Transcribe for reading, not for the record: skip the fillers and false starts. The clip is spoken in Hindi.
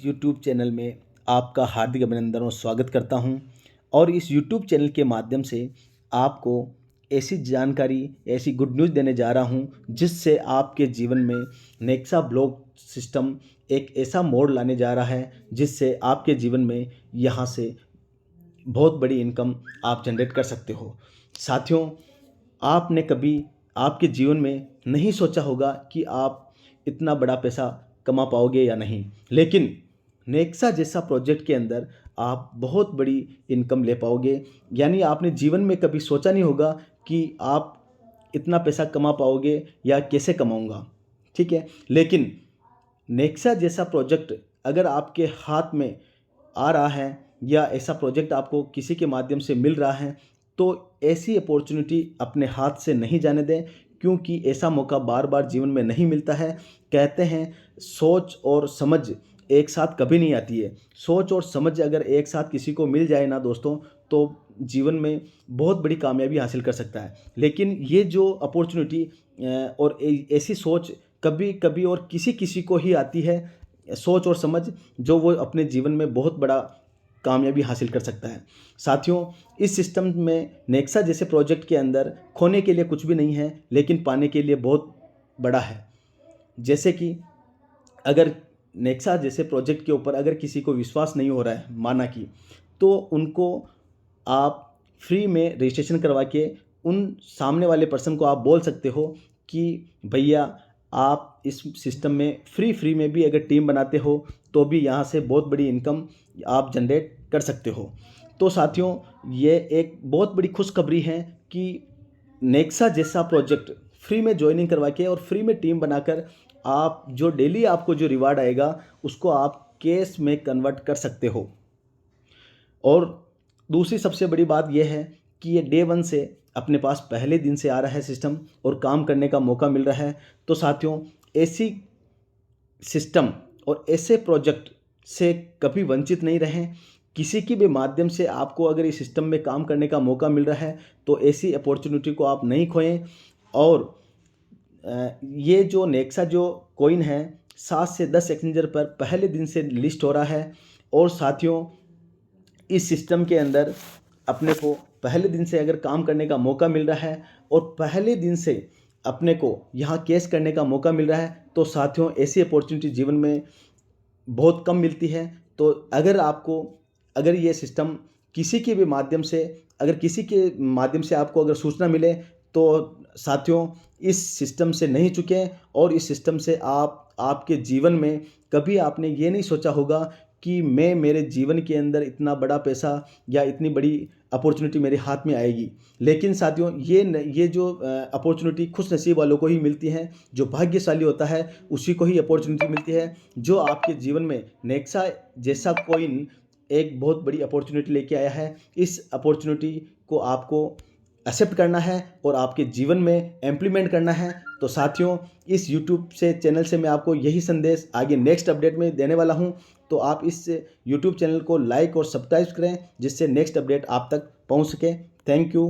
YouTube चैनल में आपका हार्दिक अभिनंदन और स्वागत करता हूं। और इस YouTube चैनल के माध्यम से आपको ऐसी जानकारी, ऐसी गुड न्यूज़ देने जा रहा हूं जिससे आपके जीवन में नेक्सा ब्लॉक सिस्टम एक ऐसा मोड़ लाने जा रहा है जिससे आपके जीवन में यहां से बहुत बड़ी इनकम आप जनरेट कर सकते हो। साथियों, आपने कभी आपके जीवन में नहीं सोचा होगा कि आप इतना बड़ा पैसा कमा पाओगे या नहीं, लेकिन नेक्सा जैसा प्रोजेक्ट के अंदर आप बहुत बड़ी इनकम ले पाओगे। यानी आपने जीवन में कभी सोचा नहीं होगा कि आप इतना पैसा कमा पाओगे या कैसे कमाऊंगा, ठीक है। लेकिन नेक्सा जैसा प्रोजेक्ट अगर आपके हाथ में आ रहा है या ऐसा प्रोजेक्ट आपको किसी के माध्यम से मिल रहा है, तो ऐसी अपॉर्चुनिटी अपने हाथ से नहीं जाने दें, क्योंकि ऐसा मौका बार बार जीवन में नहीं मिलता है। कहते हैं सोच और समझ एक साथ कभी नहीं आती है। सोच और समझ अगर एक साथ किसी को मिल जाए ना दोस्तों, तो जीवन में बहुत बड़ी कामयाबी हासिल कर सकता है। लेकिन ये जो अपॉर्चुनिटी और ऐसी सोच कभी कभी और किसी किसी को ही आती है, सोच और समझ, जो वो अपने जीवन में बहुत बड़ा कामयाबी हासिल कर सकता है। साथियों, इस सिस्टम में नेक्सा जैसे प्रोजेक्ट के अंदर खोने के लिए कुछ भी नहीं है, लेकिन पाने के लिए बहुत बड़ा है। जैसे कि अगर नेक्सा जैसे प्रोजेक्ट के ऊपर अगर किसी को विश्वास नहीं हो रहा है, माना कि, तो उनको आप फ्री में रजिस्ट्रेशन करवा के उन सामने वाले पर्सन को आप बोल सकते हो कि भैया आप इस सिस्टम में फ्री में भी अगर टीम बनाते हो तो भी यहाँ से बहुत बड़ी इनकम आप जनरेट कर सकते हो। तो साथियों, ये एक बहुत बड़ी खुशखबरी है कि नेक्सा जैसा प्रोजेक्ट फ्री में ज्वाइनिंग करवा के और फ्री में टीम बनाकर आप जो डेली आपको जो रिवार्ड आएगा उसको आप कैश में कन्वर्ट कर सकते हो। और दूसरी सबसे बड़ी बात यह है कि ये डे वन से अपने पास पहले दिन से आ रहा है सिस्टम और काम करने का मौका मिल रहा है। तो साथियों, ऐसी सिस्टम और ऐसे प्रोजेक्ट से कभी वंचित नहीं रहें। किसी की भी माध्यम से आपको अगर इस सिस्टम में काम करने का मौका मिल रहा है तो ऐसी अपॉर्चुनिटी को आप नहीं खोएं। और ये जो नेक्सा जो कॉइन है 7 से 10 एक्सचेंजर पर पहले दिन से लिस्ट हो रहा है। और साथियों, इस सिस्टम के अंदर अपने को पहले दिन से अगर काम करने का मौका मिल रहा है और पहले दिन से अपने को यहाँ कैश करने का मौका मिल रहा है, तो साथियों ऐसी अपॉर्चुनिटी जीवन में बहुत कम मिलती है। तो अगर ये सिस्टम किसी के भी माध्यम से, अगर किसी के माध्यम से आपको अगर सूचना मिले, तो साथियों इस सिस्टम से नहीं चुकें। और इस सिस्टम से आपके जीवन में कभी आपने ये नहीं सोचा होगा कि मेरे जीवन के अंदर इतना बड़ा पैसा या इतनी बड़ी अपॉर्चुनिटी मेरे हाथ में आएगी। लेकिन साथियों, ये जो अपॉर्चुनिटी खुश नसीब वालों को ही मिलती है, जो भाग्यशाली होता है उसी को ही अपॉर्चुनिटी मिलती है। जो आपके जीवन में नेक्सा जैसा कॉइन एक बहुत बड़ी अपॉर्चुनिटी लेके आया है, इस अपॉर्चुनिटी को आपको एक्सेप्ट करना है और आपके जीवन में इम्प्लीमेंट करना है। तो साथियों, इस यूट्यूब से चैनल से मैं आपको यही संदेश आगे नेक्स्ट अपडेट में देने वाला हूं। तो आप इस यूट्यूब चैनल को लाइक और सब्सक्राइब करें जिससे नेक्स्ट अपडेट आप तक पहुंच सके। Thank you.